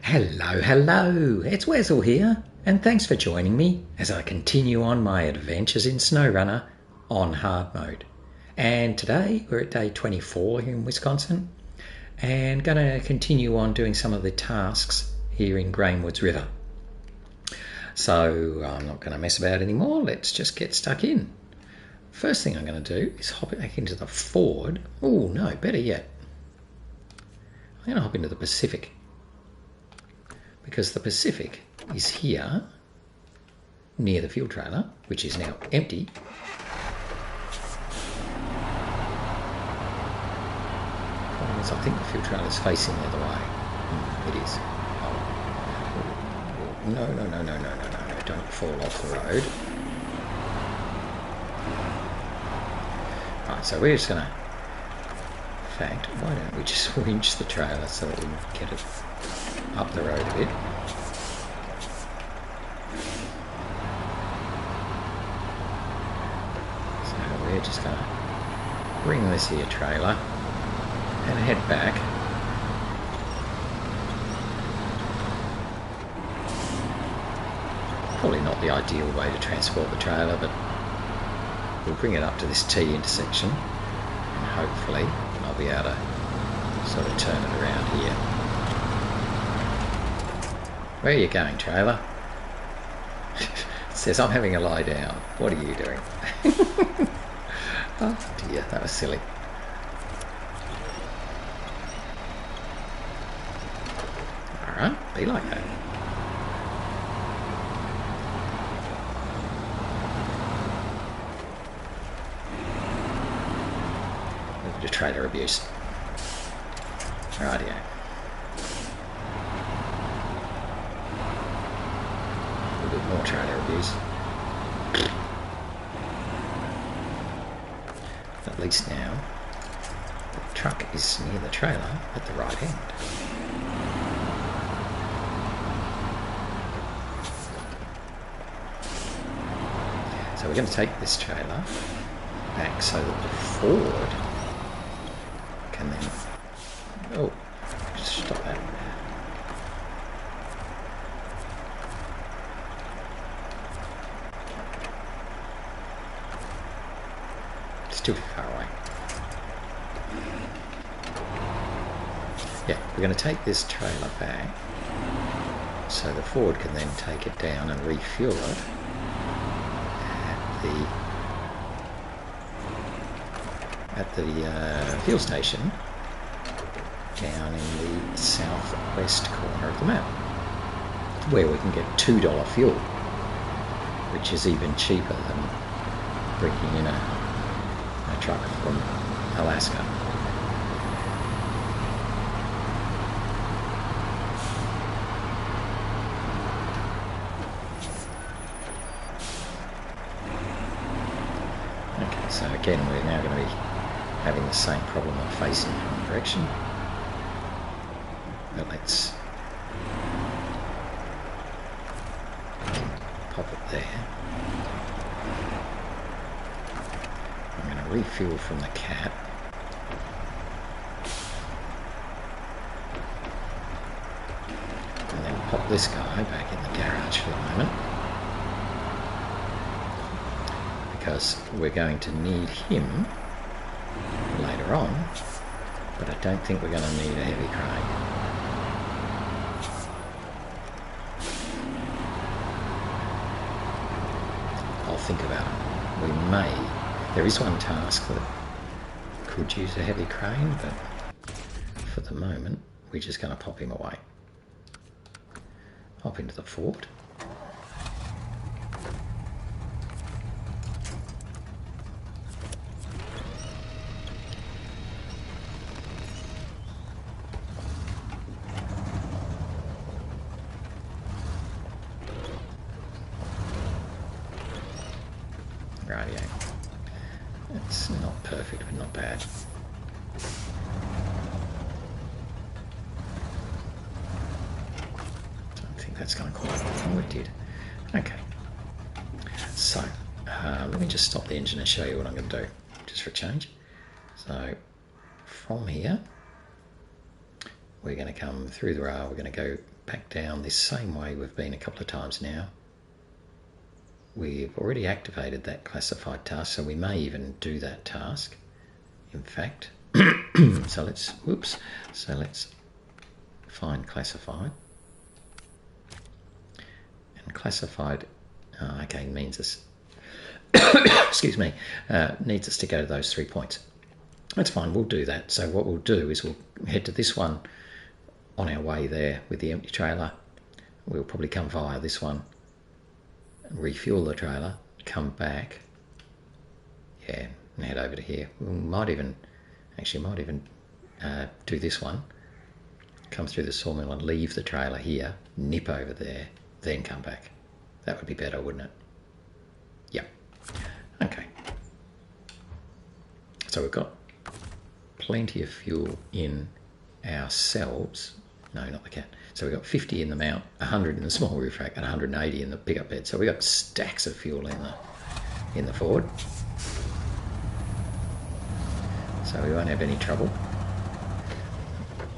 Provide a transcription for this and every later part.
Hello, it's Wessel here, and thanks for joining me as I continue on my adventures in SnowRunner on hard mode. And today we're at day 24 here in Wisconsin, and going to continue on doing some of the tasks here in Grainwoods River. So I'm not going to mess about anymore, let's just get stuck in. First thing I'm going to do is hop back into the Ford. Oh no, better yet, I'm going to hop into the Pacific, because the Pacific is here near the fuel trailer, which is now empty. Problem is, I think the fuel trailer is facing the other way. It is. Oh. No, don't fall off the road. Right, so we're just going to, in fact, why don't we just winch the trailer so that we can get it up the road a bit. So we're just going to bring this here trailer and head back. Probably not the ideal way to transport the trailer, but we'll bring it up to this T intersection and hopefully I'll be able to sort of turn it around here. Where are you going, trailer? It says I'm having a lie down. What are you doing? Oh dear, that was silly. Alright, be like that. A bit of trailer abuse. Rightio. More trailer abuse. At least now the truck is near the trailer at the right end. So we're going to take this trailer back so that the Ford can then... Oh, just stop that. Too far away. Yeah, we're going to take this trailer back so the Ford can then take it down and refuel it at the fuel station down in the southwest corner of the map, where we can get $2 fuel, which is even cheaper than bringing in a truck from Alaska. Okay, so again we're now going to be having the same problem of facing the wrong direction. But let's pop it there. Refuel from the cat. And then pop this guy back in the garage for the moment, because we're going to need him later on, but I don't think we're going to need a heavy crane. I'll think about it. We may. There is one task that could use a heavy crane, but for the moment we're just going to pop him away. Hop into the Ford. Rightio. It's not perfect, but not bad. Don't think that's going to quite... Oh, it did. Okay. So, let me just stop the engine and show you what I'm going to do, just for a change. So, from here, we're going to come through the rail, we're going to go back down this same way we've been a couple of times now. We've already activated that classified task, so we may even do that task, in fact. So let's find classified. And classified, okay, means us, excuse me, needs us to go to those 3 points. That's fine, we'll do that. So what we'll do is we'll head to this one on our way there with the empty trailer. We'll probably come via this one, refuel the trailer, come back, yeah, and head over to here. We might even do this one, come through the sawmill and leave the trailer here, nip over there, then come back. That would be better, wouldn't it? Yeah. Okay. So we've got plenty of fuel in ourselves. No, not the cat. So we've got 50 in the mount, 100 in the small roof rack, and 180 in the pickup bed. So we've got stacks of fuel in the Ford. So we won't have any trouble.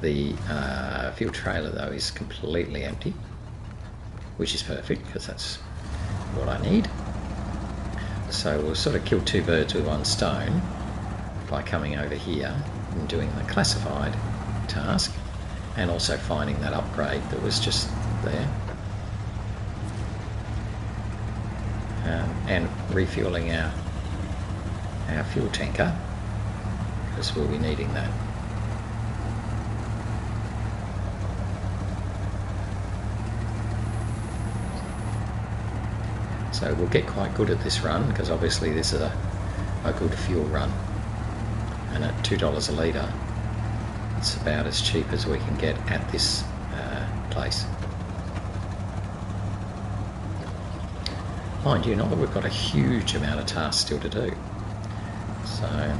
The fuel trailer though is completely empty, which is perfect because that's what I need. So we'll sort of kill two birds with one stone by coming over here and doing the classified task and also finding that upgrade that was just there, and refueling our fuel tanker because we'll be needing that. So we'll get quite good at this run because obviously this is a good fuel run, and at $2 a litre it's about as cheap as we can get at this place. Mind you, not that we've got a huge amount of tasks still to do. So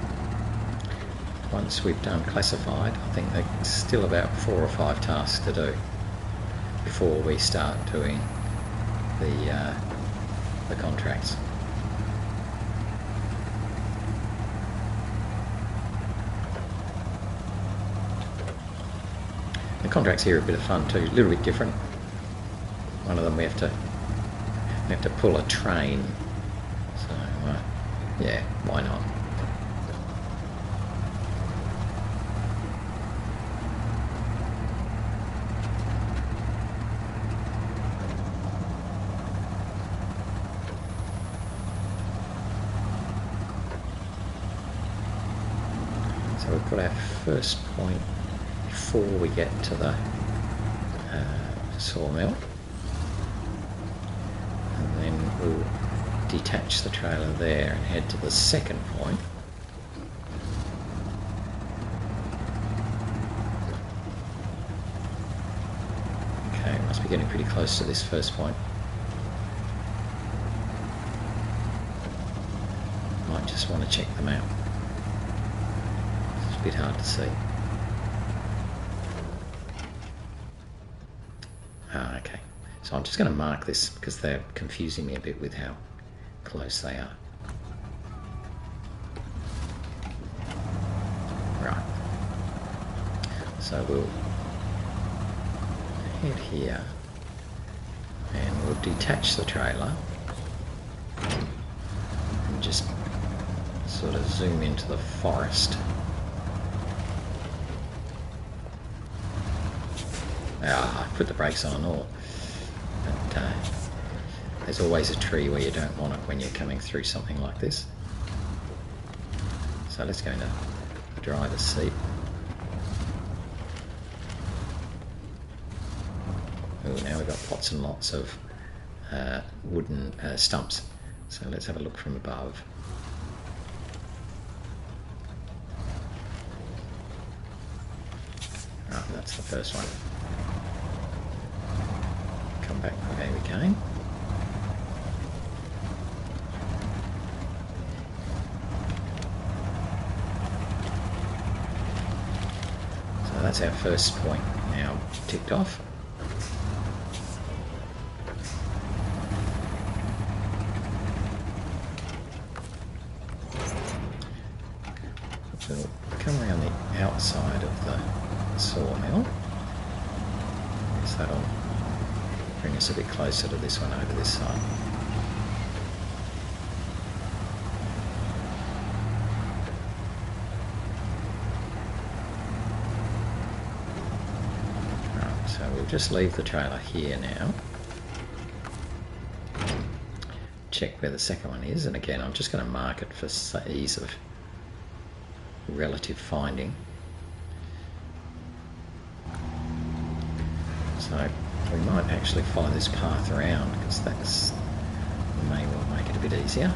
once we've done classified, I think there's still about 4 or 5 tasks to do before we start doing the contracts. The contracts here are a bit of fun too, a little bit different. One of them we have to pull a train, so yeah, why not? So we've got our first point before we get to the sawmill, and then we'll detach the trailer there and head to the second point. Okay, must be getting pretty close to this first point. Might just want to check them out. It's a bit hard to see. Okay, so I'm just going to mark this because they're confusing me a bit with how close they are. Right, so we'll head here and we'll detach the trailer and just sort of zoom into the forest. I put the brakes on and all, but there's always a tree where you don't want it when you're coming through something like this. So let's go into the driver's seat. Oh, now we've got lots and lots of wooden stumps. So let's have a look from above. Right, that's the first one. Come back the way we came. So that's our first point now ticked off. So we'll come around the outside of the sawmill. Guess that'll Bring us a bit closer to this one over this side. Right, so we'll just leave the trailer here now. Check where the second one is, and again I'm just going to mark it for ease of relative finding. So we might actually follow this path around, because that's may well make it a bit easier.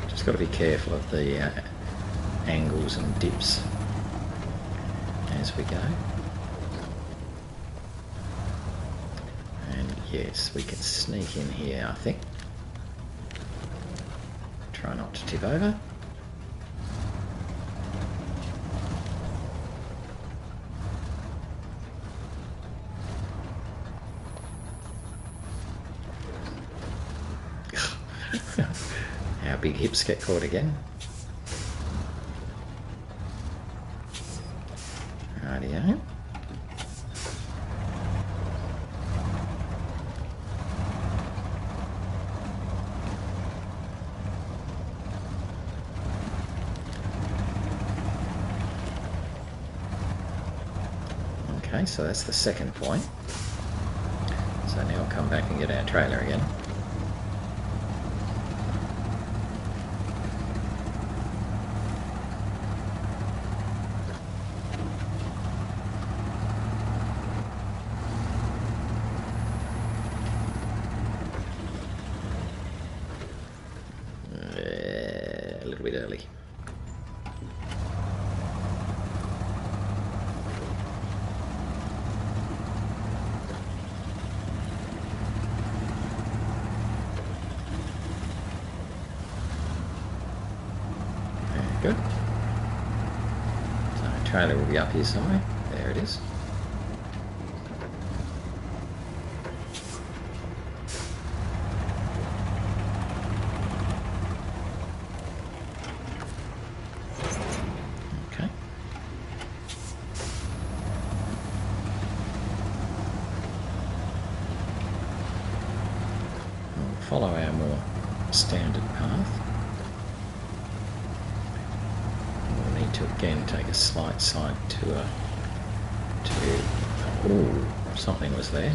Just got to be careful of the angles and dips as we go. Yes, we can sneak in here, I think. Try not to tip over. Our big hips get caught again. Rightio. Okay, so that's the second point. So now we'll come back and get our trailer again. A little bit early. Good. So the trailer will be up here somewhere. There it is. Okay. We'll follow our more standard path. To again take a slight side tour to, oh, something was there.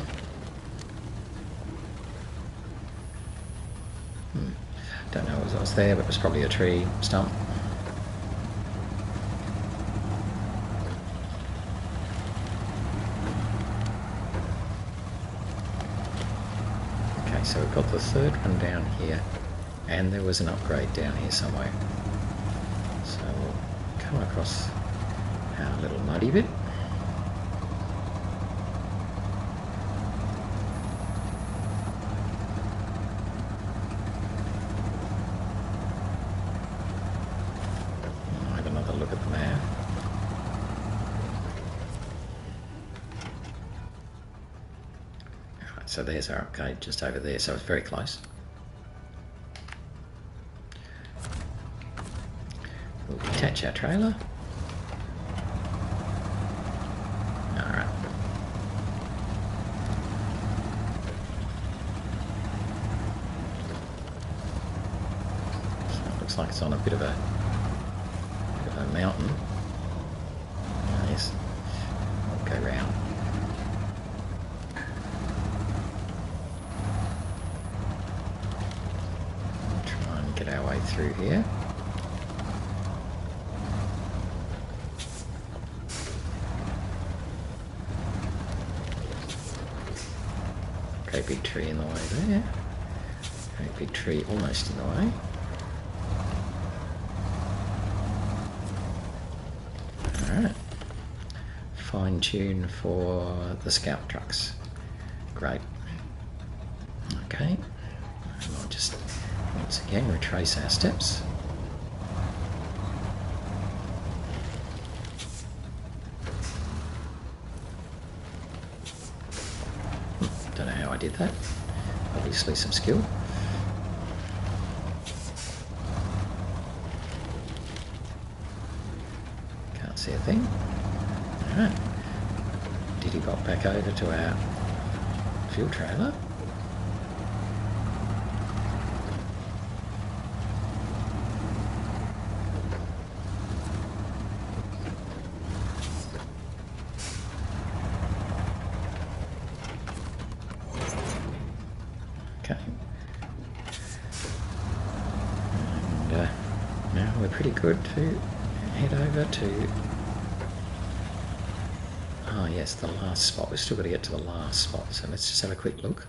Don't know what was there, but it was probably a tree stump. Okay, so we've got the third one down here, and there was an upgrade down here somewhere. So we'll come across our little muddy bit. I'll have another look at the map. Alright, so there's our upgrade just over there, so it's very close. We'll detach our trailer. Alright. So it looks like it's on a bit of a mountain. Yes. We'll go round. Try and get our way through here. Great big tree in the way there. Great big tree almost in the way. Alright. Fine-tune for the scout trucks. Great. Okay. And I'll just once again retrace our steps. did that. Obviously some skill. Can't see a thing. Alright. Did he bop back over to our fuel trailer? Okay. And now we're pretty good to head over to... Oh yes, the last spot. We've still got to get to the last spot, so let's just have a quick look.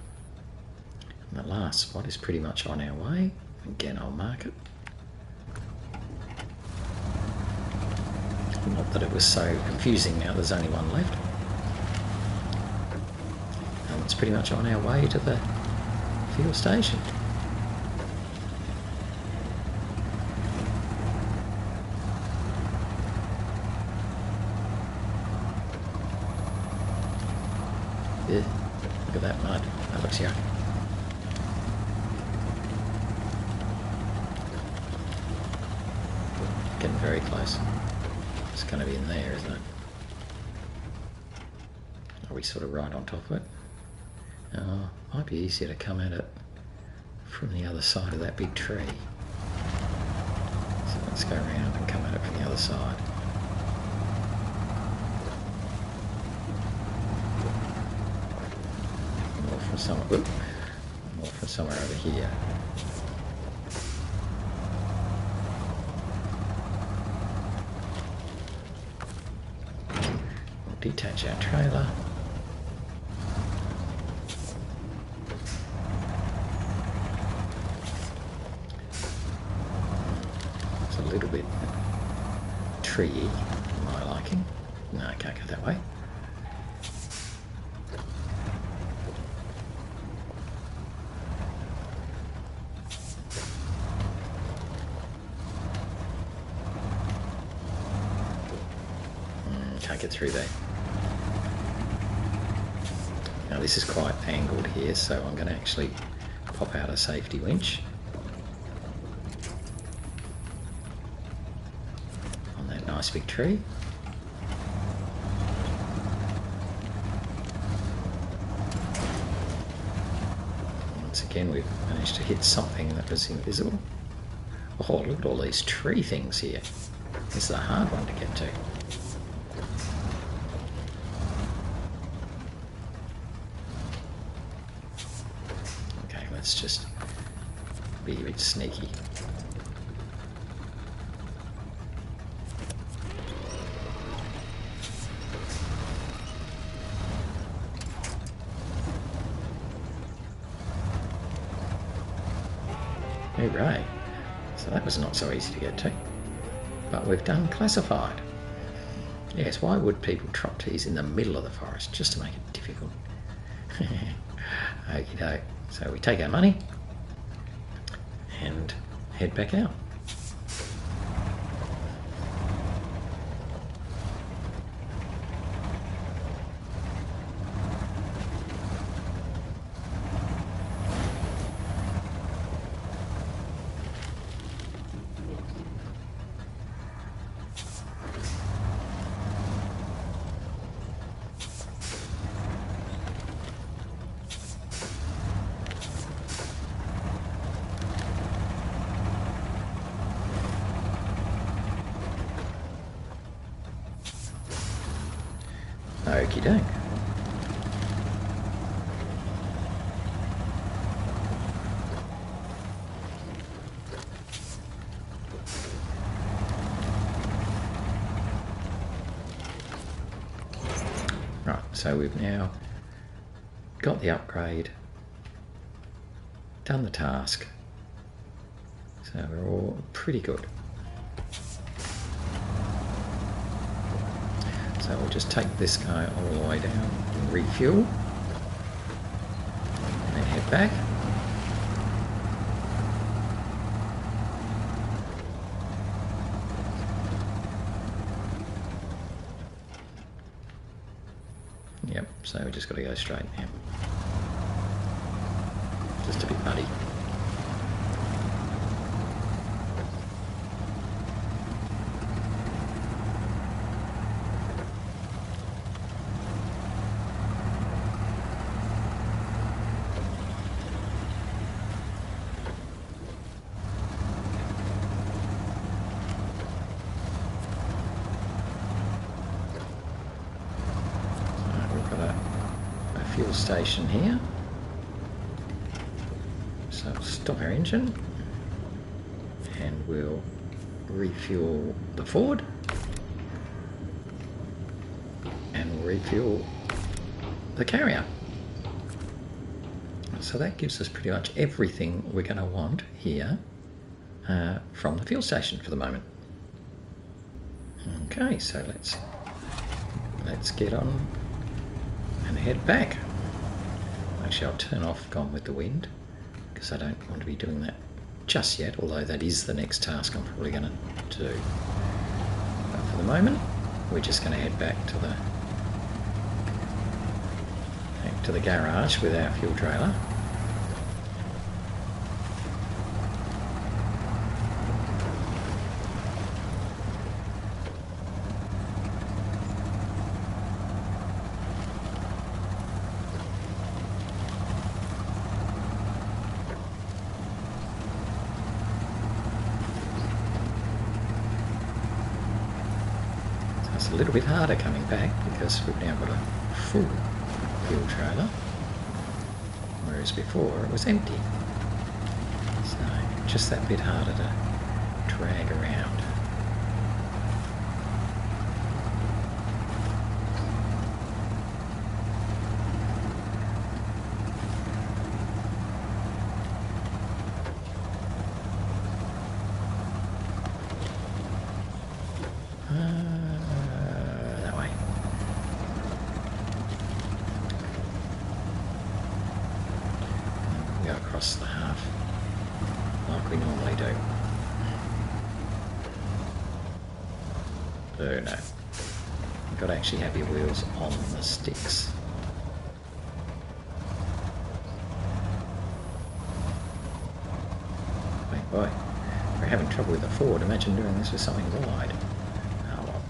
And the last spot is pretty much on our way. Again, I'll mark it. Not that it was so confusing now, there's only one left. And it's pretty much on our way to the fuel station. Yeah, look at that mud, that looks yuck. Getting very close. It's going to be in there, isn't it? Are we sort of right on top of it? Oh, might be easier to come at it from the other side of that big tree. So let's go around and come at it from the other side. More from somewhere over here. We'll detach our trailer. It's a little bit treey, my liking. No, I can't go that way. Can't get through there. Now this is quite angled here, so I'm going to actually pop out a safety winch on that nice big tree. Once again we've managed to hit something that was invisible. Oh, look at all these tree things here. This is a hard one to get to. Let's just be a bit sneaky. Right, so that was not so easy to get to, but we've done classified. Yes, why would people drop these in the middle of the forest just to make it difficult? Okie doke. So we take our money and head back out. Okie doke. Right, so we've now got the upgrade, done the task, so we're all pretty good. So we'll just take this guy all the way down and refuel, and then head back. Yep, so we just got to go straight now. just a bit muddy. Fuel station here, so we'll stop our engine and we'll refuel the Ford and we'll refuel the carrier. So that gives us pretty much everything we're going to want here from the fuel station for the moment. Okay, so let's get on and head back. Actually, I'll turn off Gone with the Wind because I don't want to be doing that just yet, although that is the next task I'm probably going to do. But for the moment, we're just going to head back to the garage with our fuel trailer. It's a little bit harder coming back because we've now got a full fuel trailer, whereas before it was empty. So just that bit harder to drag around. That way. Go across the half like we normally do. Oh no. You've got to actually have your wheels on the sticks. Oh boy. We're having trouble with the Ford. Imagine doing this with something wide. Oh well.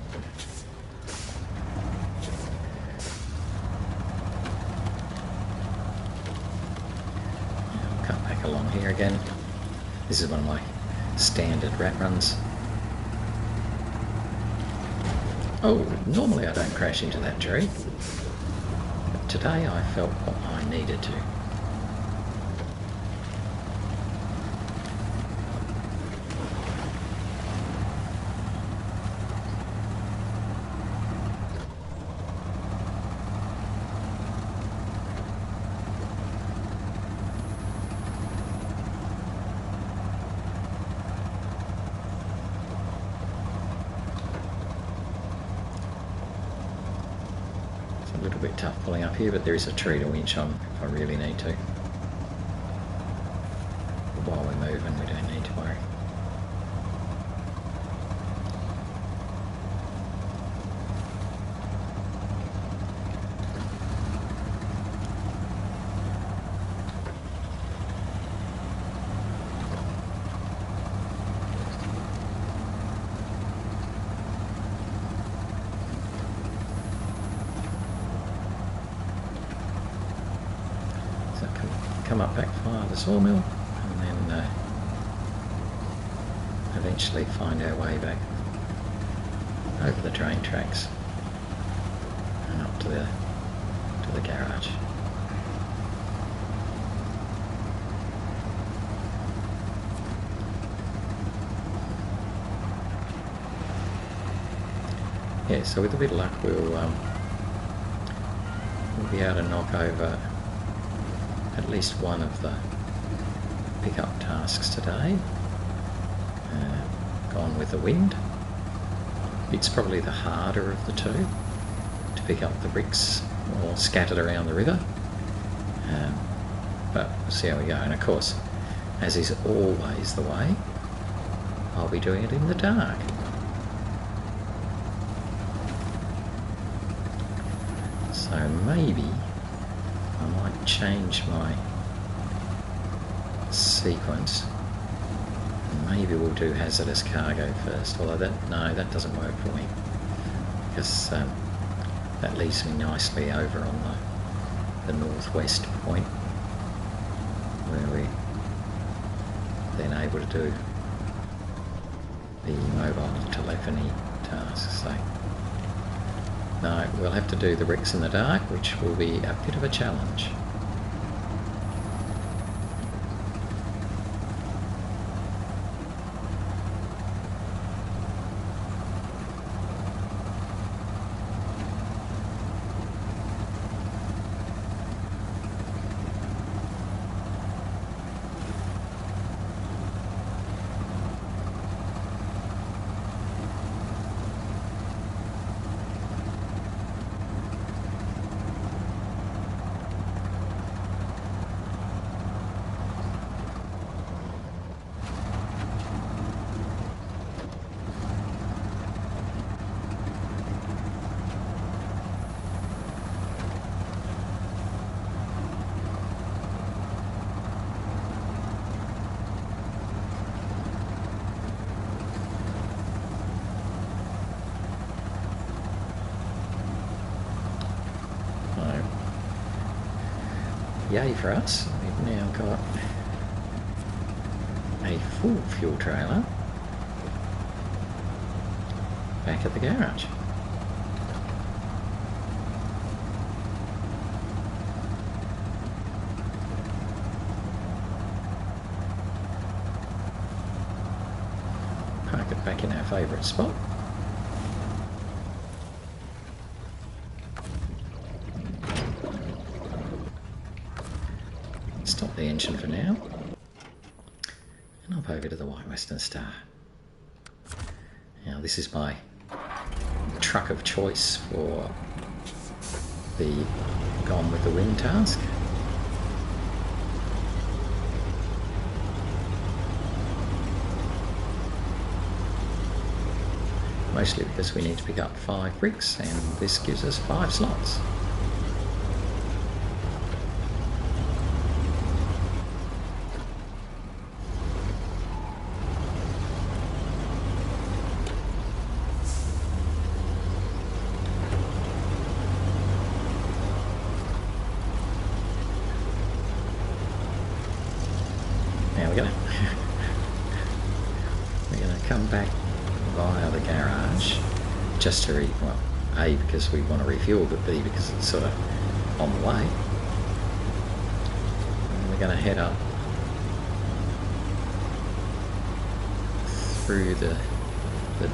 I'll cut back along here again. This is one of my standard rat runs. Oh, normally I don't crash into that tree, but today I felt what I needed to. A little bit tough pulling up here, but there is a tree to winch on if I really need to. But while we're moving, we don't need to worry. Come up back via the Sawmill and then eventually find our way back over the train tracks and up to the garage. Yeah, so with a bit of luck we'll be able to knock over at least one of the pickup tasks today. Gone with the Wind. It's probably the harder of the two to pick up the bricks all scattered around the river, but we'll see how we go. And of course, as is always the way, I'll be doing it in the dark. So maybe I might change my sequence. Maybe we'll do hazardous cargo first, although that doesn't work for me, because that leaves me nicely over on the northwest point, where we're then able to do the mobile telephony tasks. So no, we'll have to do the bricks in the dark, which will be a bit of a challenge. Yay for us, we've now got a full fuel trailer back at the garage. Park it back in our favourite spot. Stop the engine for now, and up over to the White Western Star. Now this is my truck of choice for the Gone with the Wind task. Mostly because we need to pick up 5 bricks, and this gives us 5 slots. Now we're gonna come back via the garage just to well, A, because we want to refuel, but B, because it's sort of on the way. And we're going to head up through the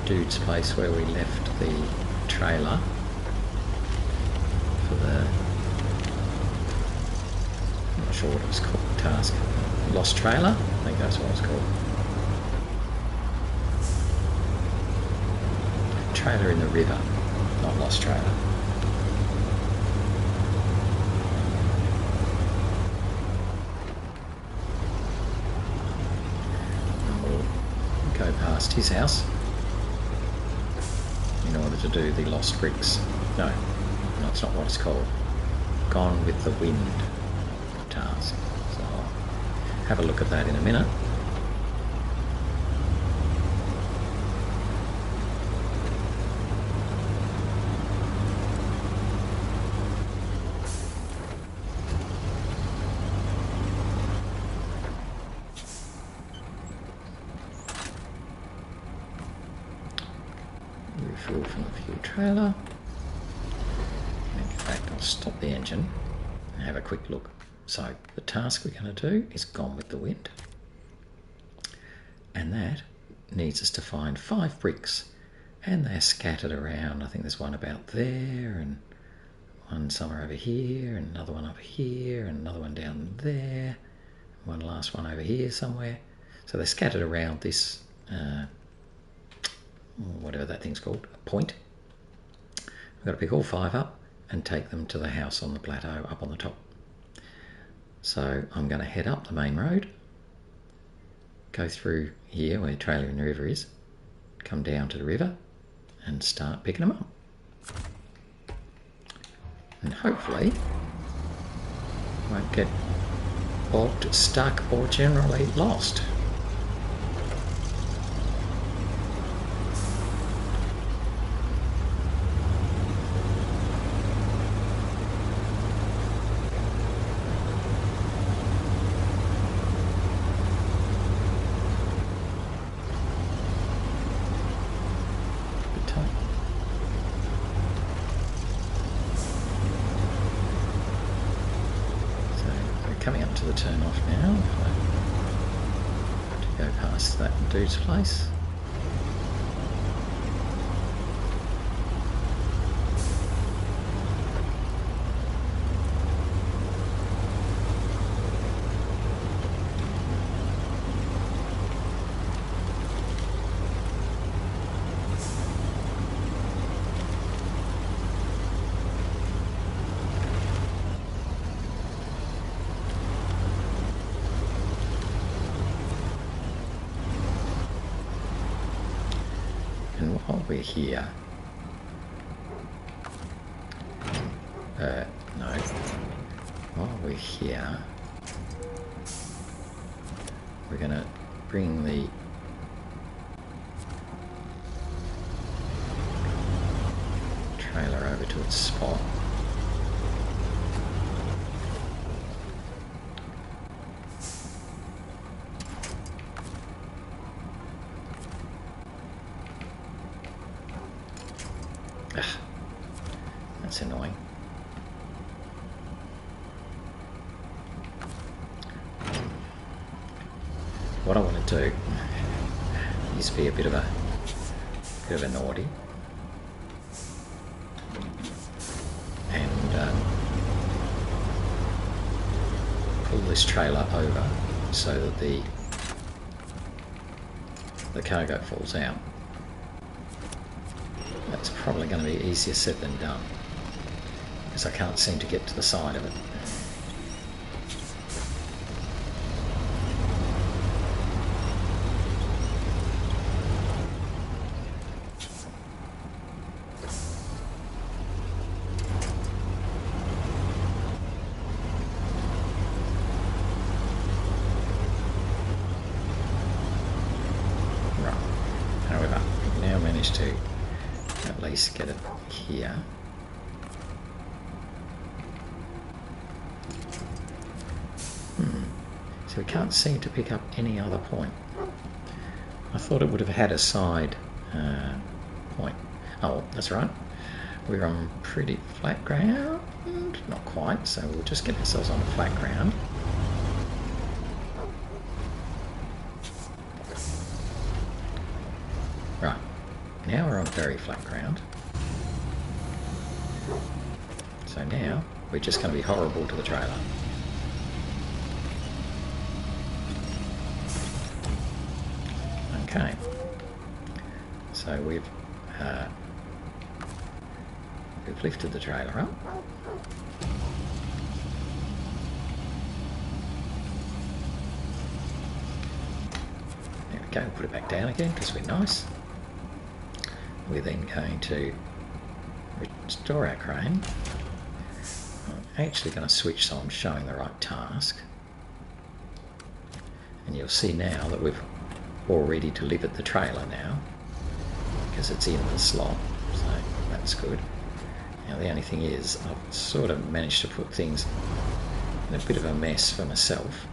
dude's place where we left the trailer for the, I'm not sure what it was called, task. Lost trailer? I think that's what it was called. Trailer in the river, not lost trailer. And we'll go past his house in order to do the lost bricks. No, that's not what it's called. Gone with the Wind task. So I'll have a look at that in a minute. Refuel from the fuel trailer. In fact, I'll stop the engine and have a quick look. So the task we're going to do is Gone with the Wind, and that needs us to find 5 bricks, and they're scattered around. I think there's one about there, and one somewhere over here, and another one over here, and another one down there, one last one over here somewhere. So they're scattered around this whatever that thing's called, a point. We've got to pick all 5 up and take them to the house on the plateau up on the top. So I'm going to head up the main road, go through here where the trailer in the river is, come down to the river and start picking them up. And hopefully won't get bogged, stuck, or generally lost. Coming up to the turn off now. To go past that dude's place. And while we're here, no, while we're here, we're going to bring the trailer over to its spot. That's annoying. What I want to do is be a bit of a naughty and pull this trailer over so that the cargo falls out. That's probably going to be easier said than done, because I can't seem to get to the side of it. Right. However, we've now managed to at least get it here. So we can't seem to pick up any other point. I thought it would have had a side point. Oh, that's right. We're on pretty flat ground. Not quite, so we'll just get ourselves on flat ground. Right. Now we're on very flat ground. So now we're just going to be horrible to the trailer. Okay. So we've lifted the trailer up. There we go. Put it back down again because we're nice. We're then going to restore our crane. I'm actually going to switch so I'm showing the right task. And you'll see now that we've already delivered the trailer now, because it's in the slot, so that's good. Now the only thing is, I've sort of managed to put things in a bit of a mess for myself.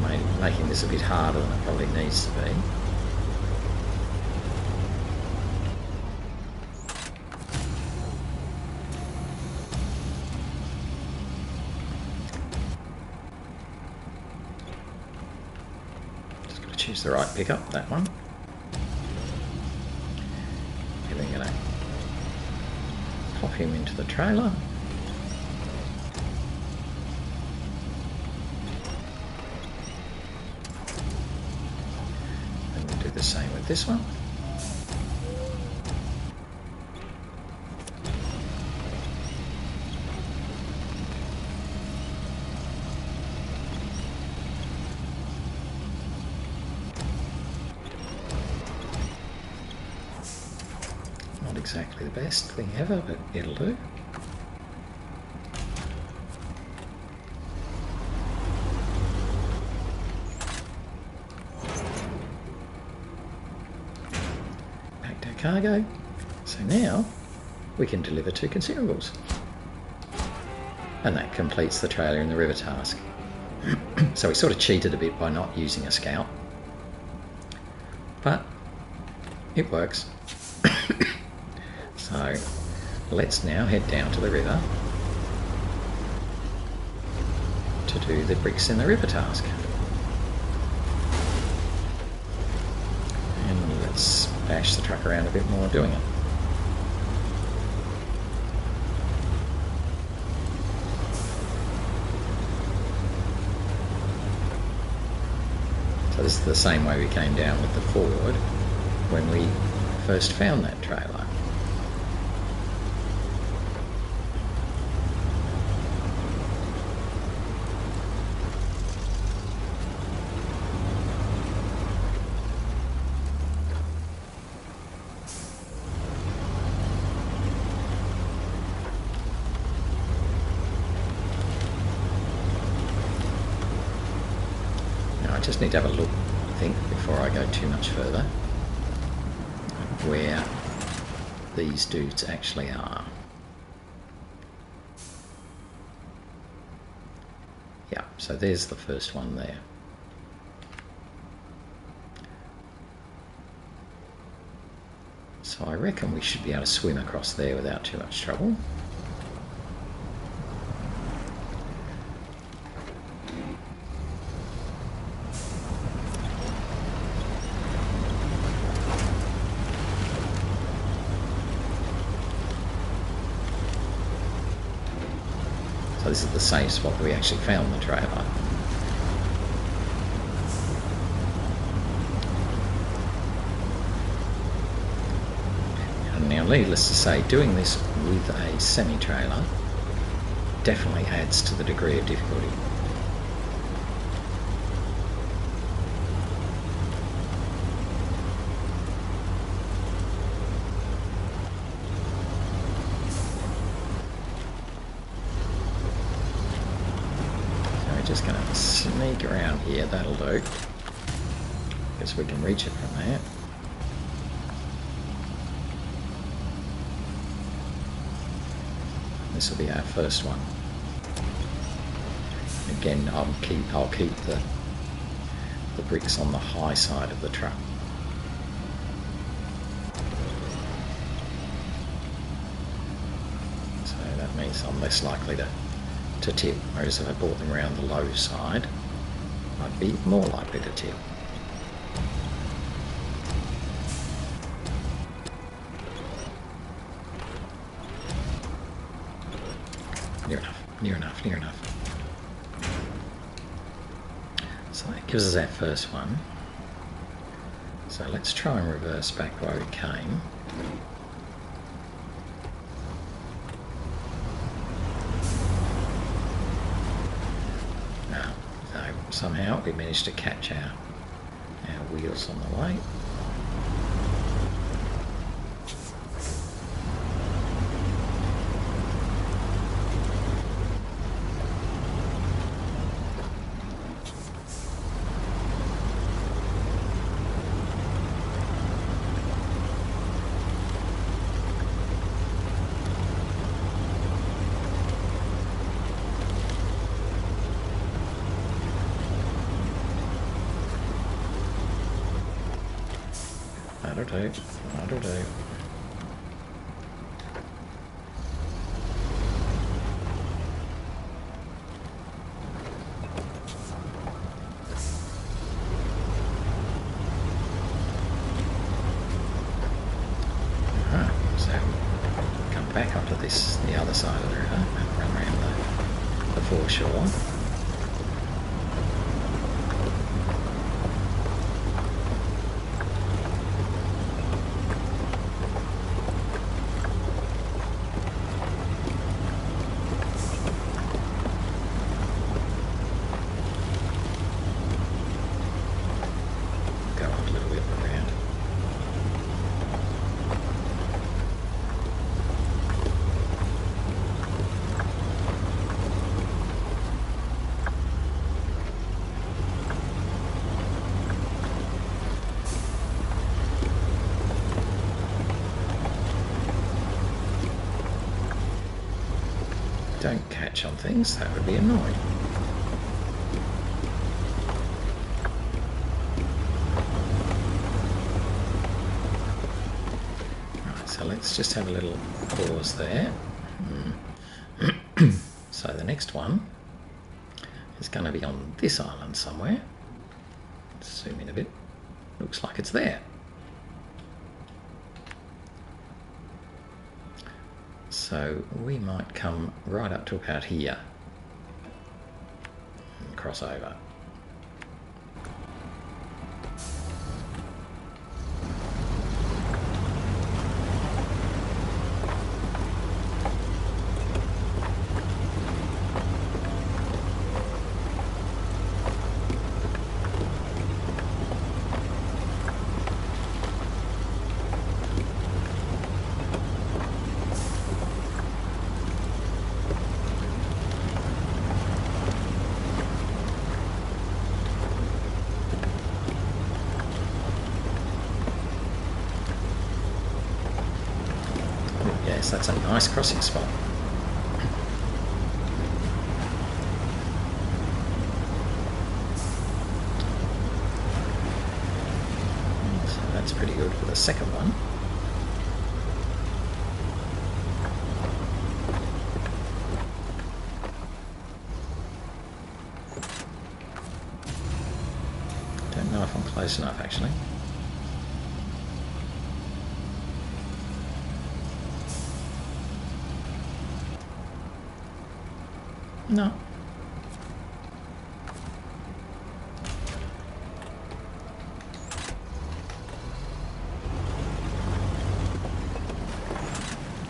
I'm making this a bit harder than it probably needs to be. Choose the right pickup, that one. We're then going to pop him into the trailer. And we'll do the same with this one. Exactly the best thing ever, but it'll do. cargo. So now we can deliver 2 consumables. And that completes the trailer in the river task. So we sort of cheated a bit by not using a scout. But it works. So let's now head down to the river to do the bricks in the river task. And let's bash the truck around a bit more doing it. So this is the same way we came down with the Ford when we first found that trailer. I just need to have a look, I think, before I go too much further, where these dudes actually are. Yeah, so there's the first one there. So I reckon we should be able to swim across there without too much trouble. So this is the same spot that we actually found the trailer. And now, needless to say, doing this with a semi-trailer definitely adds to the degree of difficulty. Just going to sneak around here, that'll do. Guess we can reach it from there. This will be our first one. Again, I'll keep the bricks on the high side of the truck. So that means I'm less likely to tip, whereas if I brought them around the low side, I'd be more likely to tip. Near enough, near enough, near enough. So that gives us that first one. So let's try and reverse back where we came. Somehow we managed to catch our wheels on the way. That'll do. Alright, so come back up to the other side of the river and run around the foreshore. don't catch on things, that would be annoying. Right, so let's just have a little pause there. So the next one is going to be on this island somewhere. Let's zoom in a bit. Looks like it's there. So we might come right up to about here and cross over. Yes, that's a nice crossing spot. So that's pretty good for the second one. Don't know if I'm close enough actually. No.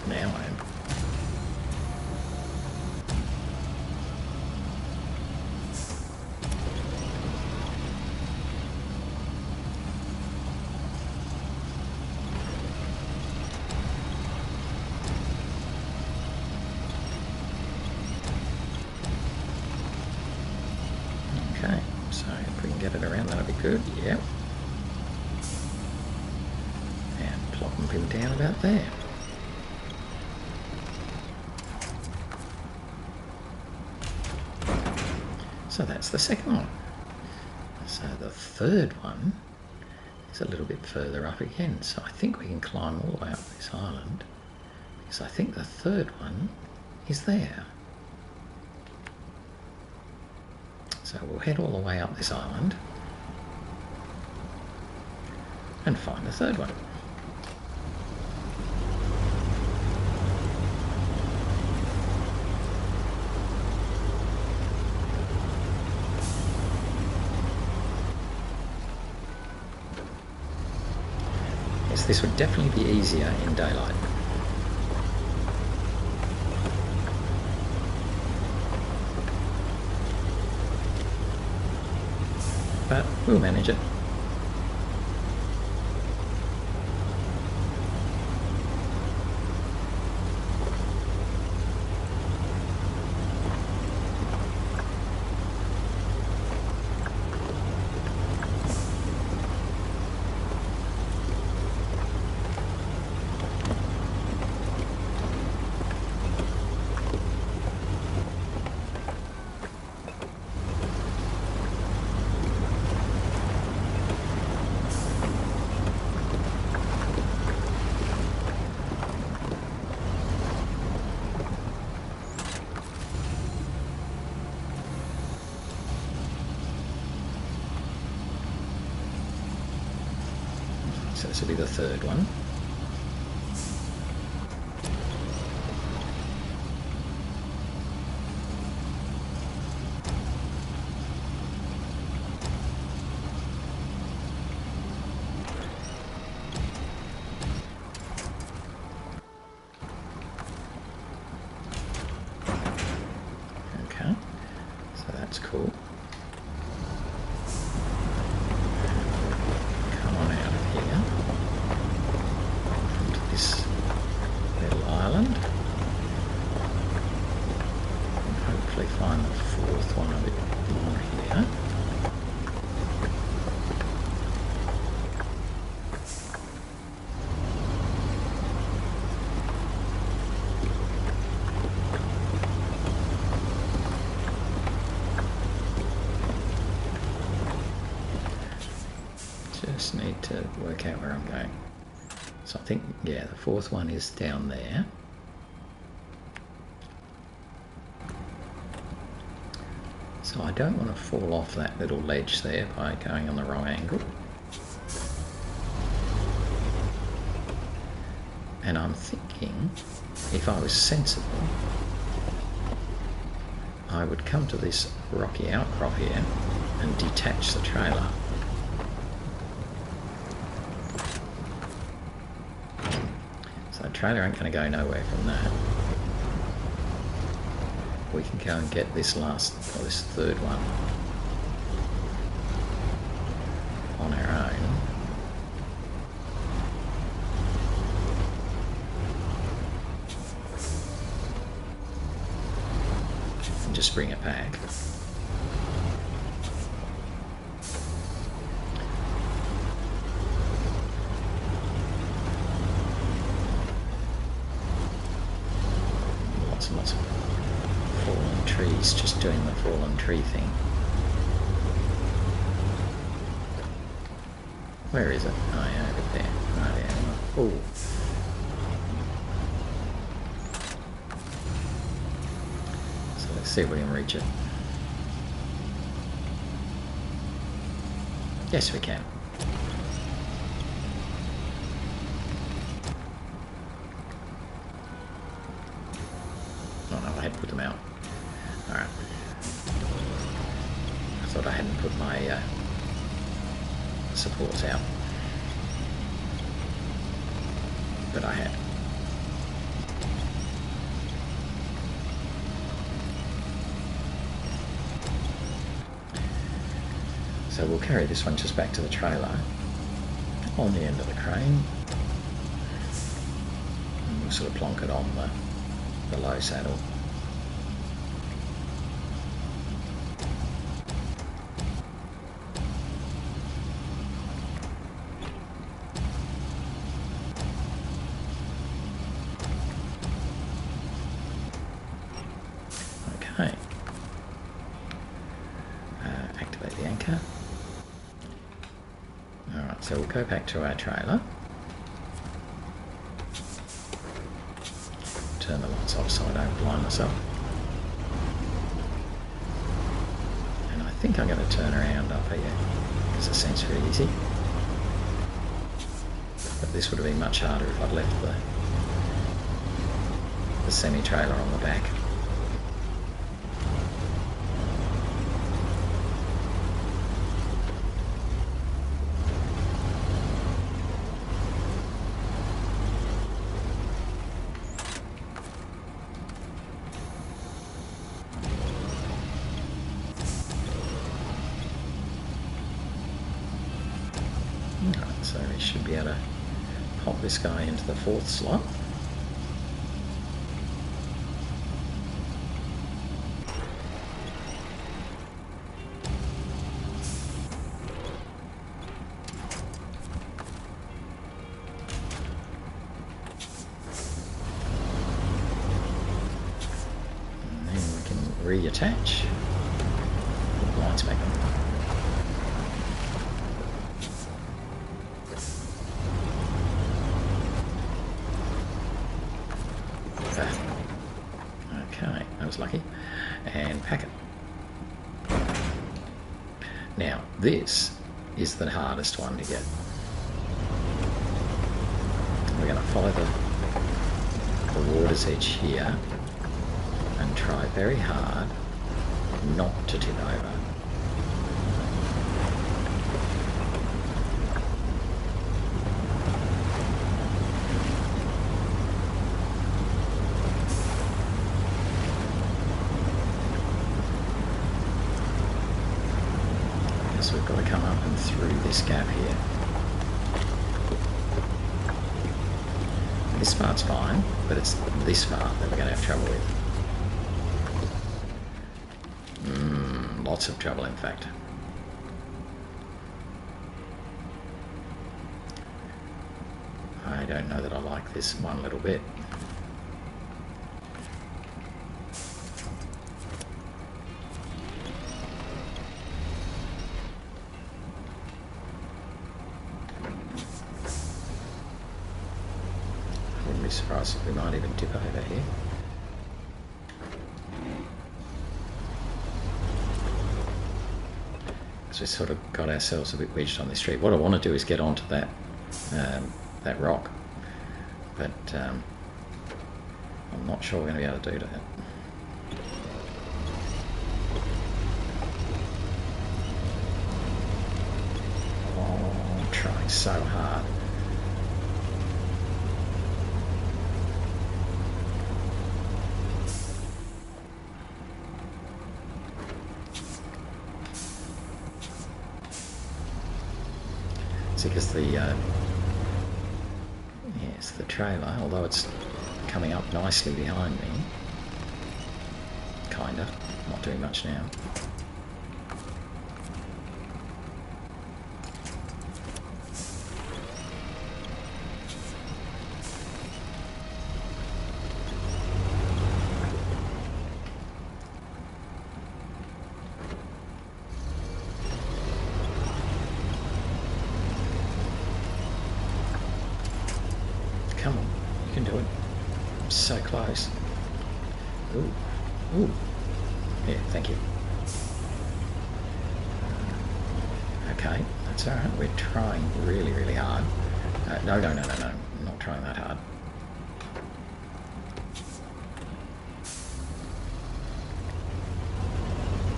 Now I am. Okay, so if we can get it around, that'll be good. Yep. And plop him down about there. So that's the second one. So the third one is a little bit further up again. So I think we can climb all the way up this island, because I think the third one is there. So we'll head all the way up this island and find the third one. Yes, this would definitely be easier in daylight. But we'll manage it. So this will be the third one. Okay, so that's cool. Come on out of here onto this little island and hopefully find the fourth one a bit more here. just need to work out where I'm going. So I think, yeah, the fourth one is down there. So I don't want to fall off that little ledge there by going on the wrong angle. And I'm thinking, if I was sensible, I would come to this rocky outcrop here and detach the trailer. So the trailer ain't going to go nowhere from that. We can go and get this last, or this third one on our own. And just bring it back. Lots and lots of fallen trees, just doing the fallen tree thing. Where is it? Oh yeah, over there. Right there. Oh. So let's see if we can reach it. Yes, we can. Oh no, I had to put them out. Alright. I thought I hadn't put my supports out. But I had. So we'll carry this one just back to the trailer on the end of the crane. And we'll sort of plonk it on the low saddle. Okay. Activate the anchor. Alright, so we'll go back to our trailer. Turn the lights off so I don't blind myself. And I think I'm going to turn around up here because it seems very easy. But this would have been much harder if I'd left the semi-trailer on the back. Alright, so we should be able to pop this guy into the fourth slot. And then we can reattach. Put the lights back on. Okay, that was lucky. And pack it. Now, this is the hardest one to get. We're going to follow the water's edge here and try very hard not to tip over. So we've got to come up and through this gap here. This part's fine, but it's this part that we're going to have trouble with. Lots of trouble, in fact. I don't know that I like this one little bit. Christ, we might even dip over here. Because we sort of got ourselves a bit wedged on this tree. What I want to do is get onto that that rock, but I'm not sure we're going to be able to do that. Oh, I'm trying so hard. Because the yes, the trailer, although it's coming up nicely behind me, kinda, not doing much now. Come on, you can do it. I'm so close. Ooh, ooh. Yeah, thank you. Okay, that's alright. We're trying really, really hard. No, I'm not trying that hard.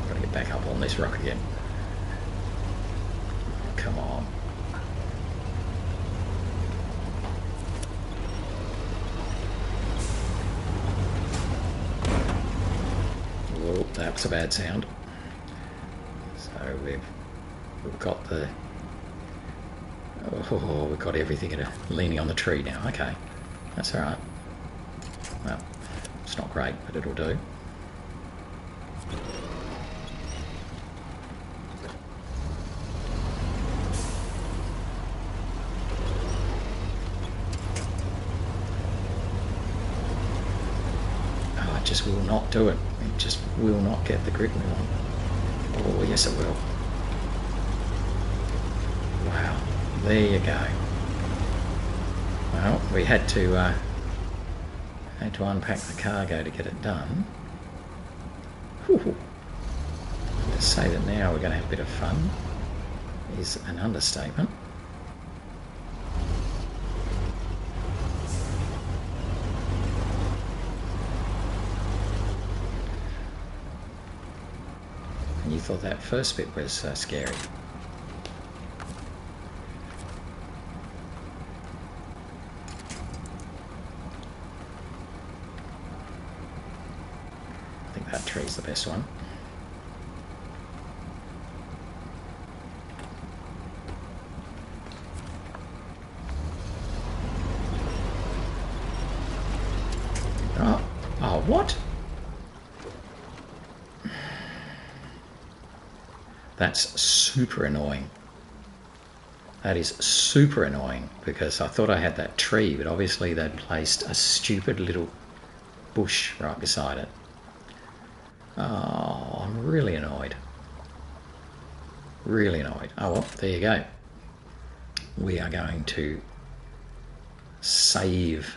Gotta get back up on this rock again. Come on. That was a bad sound. So we've got the we've got everything leaning on the tree now. Okay, that's all right. Well, it's not great, but it'll do. Oh, it just will not do it. It just will not get the grip we want. Oh, yes it will. Wow, there you go. Well, we had to unpack the cargo to get it done. Whew. To say that now we're going to have a bit of fun is an understatement. You thought that first bit was scary. I think that tree's the best one. Oh, what? That's super annoying. That is super annoying because I thought I had that tree, but obviously they'd placed a stupid little bush right beside it. Oh, I'm really annoyed. Really annoyed. Oh well, there you go. We are going to save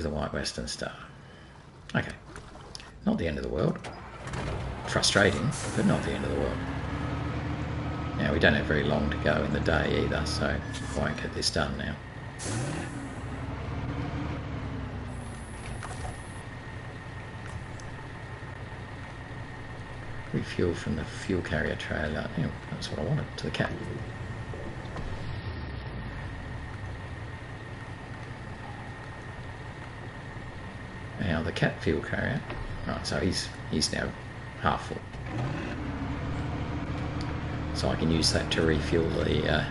the White Western Star. Okay, not the end of the world. Frustrating, but not the end of the world. Now, we don't have very long to go in the day either, so I won't get this done now. Refuel from the fuel carrier trailer. Yeah, that's what I wanted, to the cat. Now the cat fuel carrier, right, so he's now half full. So I can use that to refuel the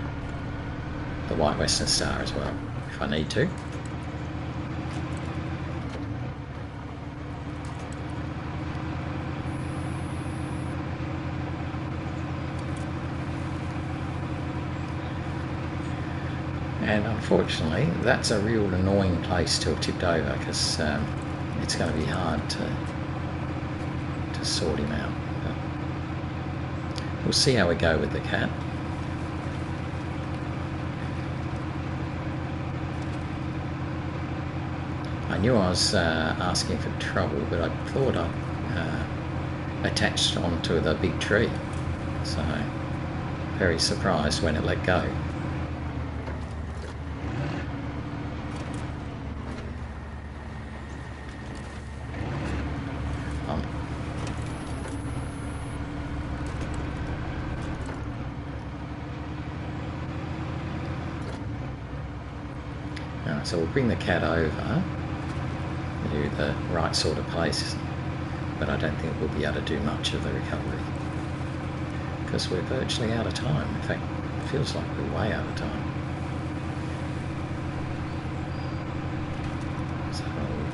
White Western Star as well, if I need to. And unfortunately, that's a real annoying place to have tipped over because it's going to be hard to sort him out. But we'll see how we go with the cat. I knew I was asking for trouble, but I thought I attached onto the big tree. So, very surprised when it let go. So we'll bring the cat over to the right sort of place, but I don't think we'll be able to do much of the recovery because we're virtually out of time. In fact, it feels like we're way out of time. So we'll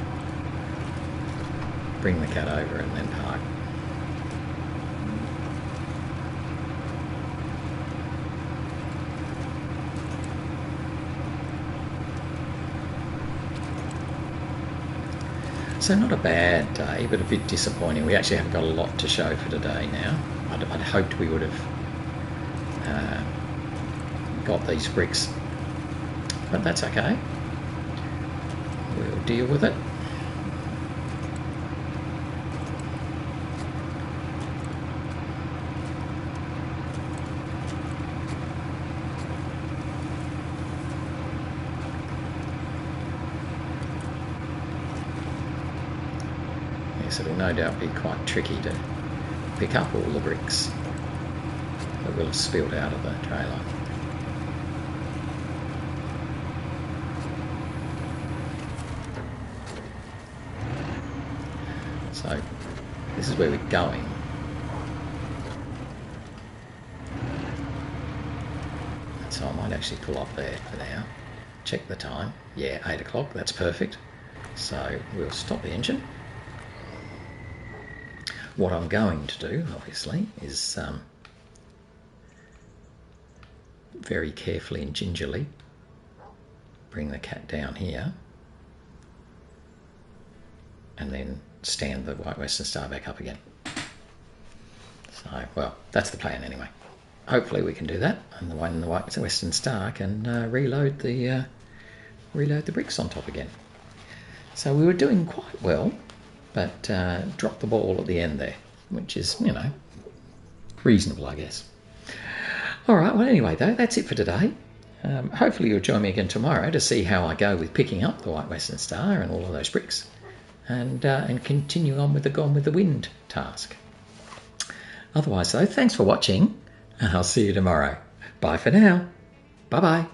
bring the cat over and then park. So not a bad day, but a bit disappointing. We actually haven't got a lot to show for today now. I'd hoped we would have got these bricks, but that's okay. We'll deal with it. Yes, it'll no doubt be quite tricky to pick up all the bricks that will have spilled out of the trailer. So this is where we're going. So I might actually pull up there for now. Check the time. Yeah, 8 o'clock, that's perfect. So we'll stop the engine. What I'm going to do, obviously, is very carefully and gingerly bring the cat down here and then stand the White Western Star back up again. So, well, that's the plan anyway. Hopefully we can do that, and the White Western Star can reload the bricks on top again. So we were doing quite well, but dropped the ball at the end there, which is, you know, reasonable, I guess. All right, well, anyway, though, that's it for today. Hopefully you'll join me again tomorrow to see how I go with picking up the White Western Star and all of those bricks, and continue on with the Gone with the Wind task. Otherwise, though, thanks for watching, and I'll see you tomorrow. Bye for now. Bye-bye.